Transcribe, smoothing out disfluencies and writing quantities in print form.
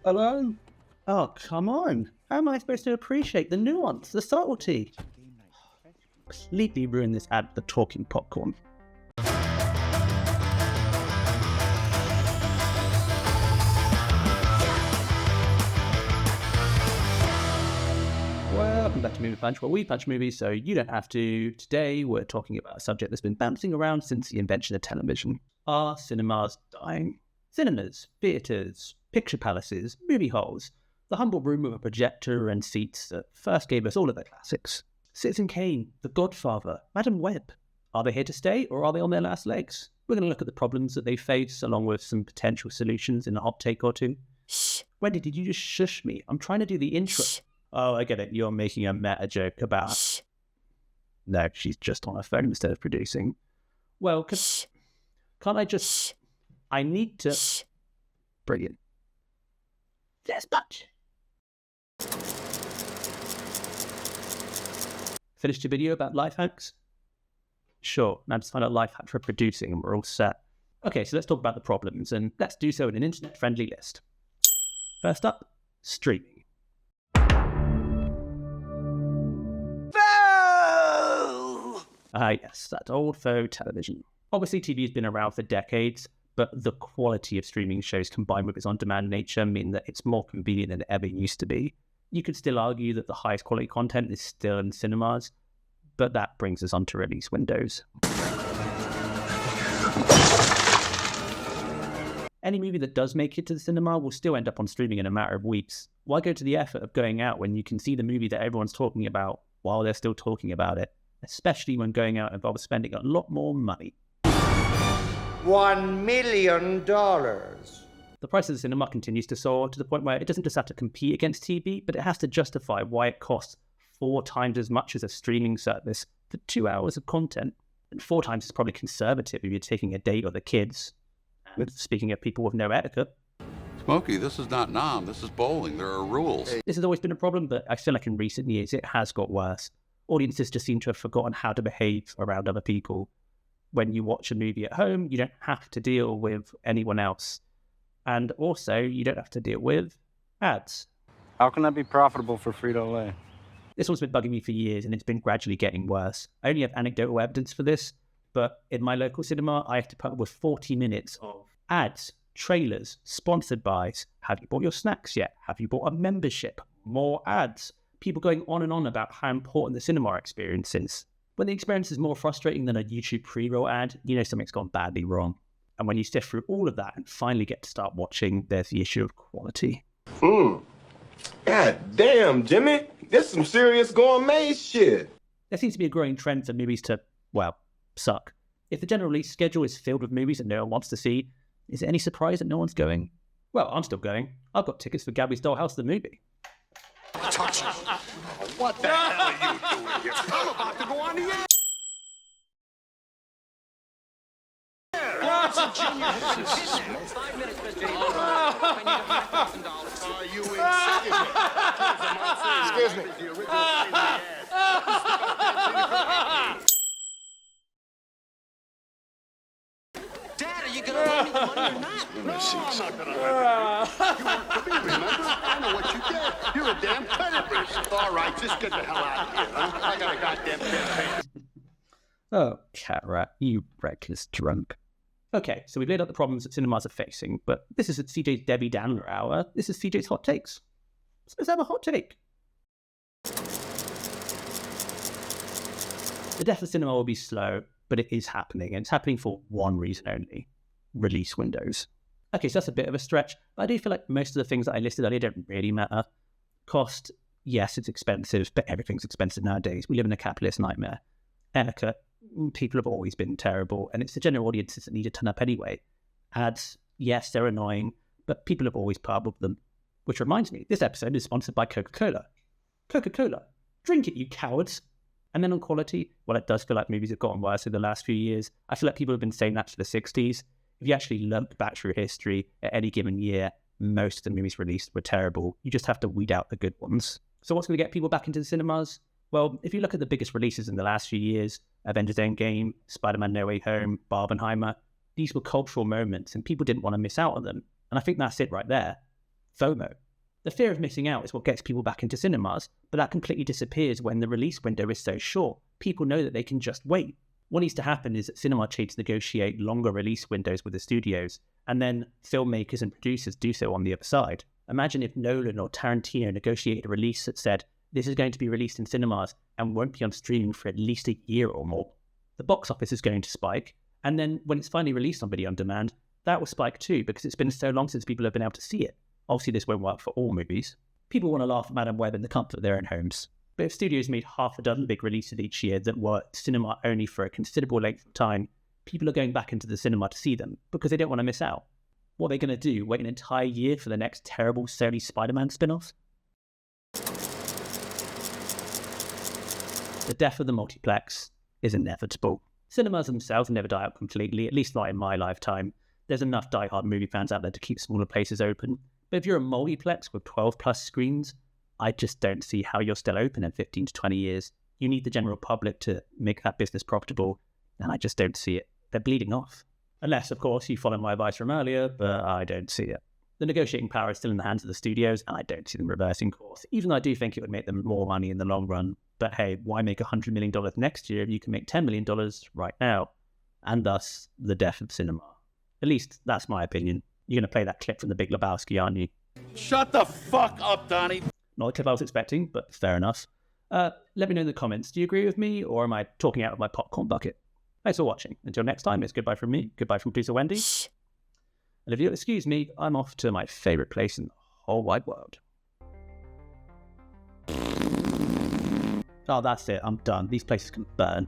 Hello? Oh, come on. How am I supposed to appreciate the nuance, the subtlety? Completely ruined this ad for talking popcorn. Welcome back to Movie Punch, where we punch movies so you don't have to. Today we're talking about a subject that's been bouncing around since the invention of television. Are cinemas dying? Cinemas, theatres, picture palaces, movie halls, the humble room with a projector and seats that first gave us all of the classics. Citizen Kane, The Godfather, Madam Web. Are they here to stay or are they on their last legs? We're going to look at the problems that they face along with some potential solutions in a hot take or two. Shh. Wendy, did you just shush me? I'm trying to do the intro. Shh. Oh, I get it. You're making a meta joke about... Shh. No, she's just on her phone instead of producing. Well, Shh. can't I just... Shh. I need to... Shh. Brilliant. There's much. Finished your video about life hacks? Sure, now just find out life hacks for producing and we're all set. Okay, so let's talk about the problems, and let's do so in an internet-friendly list. First up, streaming. Yes, that old faux television. Obviously, TV has been around for decades, but the quality of streaming shows combined with its on-demand nature mean that it's more convenient than it ever used to be. You could still argue that the highest quality content is still in cinemas, but that brings us on to release windows. Any movie that does make it to the cinema will still end up on streaming in a matter of weeks. Why go to the effort of going out when you can see the movie that everyone's talking about while they're still talking about it? Especially when going out involves spending a lot more money. $1 million. The price of the cinema continues to soar to the point where it doesn't just have to compete against TV, but it has to justify why it costs 4 times as much as a streaming service for 2 hours of content. And 4 times is probably conservative if you're taking a date or the kids. And speaking of people with no etiquette. Smokey, this is not Nam, this is bowling. There are rules. This has always been a problem, but I feel like in recent years it has got worse. Audiences just seem to have forgotten how to behave around other people. When you watch a movie at home, you don't have to deal with anyone else. And also, you don't have to deal with ads. How can that be profitable for Frito-Lay? This one's been bugging me for years, and it's been gradually getting worse. I only have anecdotal evidence for this, but in my local cinema, I have to put up with 40 minutes of ads, trailers, sponsored buys. Have you bought your snacks yet? Have you bought a membership? More ads. People going on and on about how important the cinema experience is. When the experience is more frustrating than a YouTube pre-roll ad, you know something's gone badly wrong. And when you sift through all of that and finally get to start watching, there's the issue of quality. God damn, Jimmy. This is some serious gourmet shit. There seems to be a growing trend for movies to, well, suck. If the general release schedule is filled with movies that no one wants to see, is it any surprise that no one's going? Well, I'm still going. I've got tickets for Gabby's Dollhouse the movie. Touch it. What the hell are you doing here? I'm about to go on the air. It's 5 minutes, Mr. Are you Excuse me. Dad, are you going to loan me the money or not? No, I'm not going to let you. You work for me, remember? I know what you get. You're a damn credit risk. All right, just get the hell out of here, huh? I got a goddamn campaign. Oh, cat rat, you reckless drunk. Okay, so we've laid out the problems that cinemas are facing, but this isn't CJ's Debbie Downer hour. This is CJ's hot takes. So let's have a hot take. The death of cinema will be slow, but it is happening, and it's happening for one reason only: release windows. Okay, so that's a bit of a stretch, but I do feel like most of the things that I listed earlier don't really matter. Cost, yes, it's expensive, but everything's expensive nowadays. We live in a capitalist nightmare. Etiquette, people have always been terrible, and it's the general audiences that need to turn up anyway. Ads, yes, they're annoying, but people have always put up with them. Which reminds me, this episode is sponsored by Coca-Cola. Coca-Cola, drink it, you cowards! And then on quality, well, it does feel like movies have gotten worse in the last few years. I feel like people have been saying that for the 60s. If you actually look back through history, at any given year, most of the movies released were terrible. You just have to weed out the good ones. So what's going to get people back into the cinemas? Well, if you look at the biggest releases in the last few years, Avengers Endgame, Spider-Man No Way Home, Barbenheimer, these were cultural moments and people didn't want to miss out on them. And I think that's it right there. FOMO. The fear of missing out is what gets people back into cinemas, but that completely disappears when the release window is so short. People know that they can just wait. What needs to happen is that cinema chains negotiate longer release windows with the studios, and then filmmakers and producers do so on the other side. Imagine if Nolan or Tarantino negotiated a release that said, this is going to be released in cinemas and won't be on streaming for at least a year or more. The box office is going to spike, and then when it's finally released on video on demand, that will spike too, because it's been so long since people have been able to see it. Obviously, this won't work for all movies. People want to laugh at Madame Web in the comfort of their own homes. But if studios made half a dozen big releases each year that were cinema only for a considerable length of time, people are going back into the cinema to see them because they don't want to miss out. What are they going to do? Wait an entire year for the next terrible Sony Spider-Man spin-off? The death of the multiplex is inevitable. Cinemas themselves never die out completely, at least not in my lifetime. There's enough die-hard movie fans out there to keep smaller places open. But if you're a multiplex with 12 plus screens, I just don't see how you're still open in 15 to 20 years. You need the general public to make that business profitable, and I just don't see it. They're bleeding off. Unless, of course, you follow my advice from earlier, but I don't see it. The negotiating power is still in the hands of the studios, and I don't see them reversing course, even though I do think it would make them more money in the long run. But hey, why make $100 million next year if you can make $10 million right now? And thus, the death of cinema. At least, that's my opinion. You're going to play that clip from The Big Lebowski, aren't you? Shut the fuck up, Donnie. Not the clip I was expecting, but fair enough. Let me know in the comments. Do you agree with me, or am I talking out of my popcorn bucket? Thanks for watching. Until next time, it's goodbye from me, goodbye from producer Wendy. Shh. And if you'll excuse me, I'm off to my favourite place in the whole wide world. Oh, that's it. I'm done. These places can burn.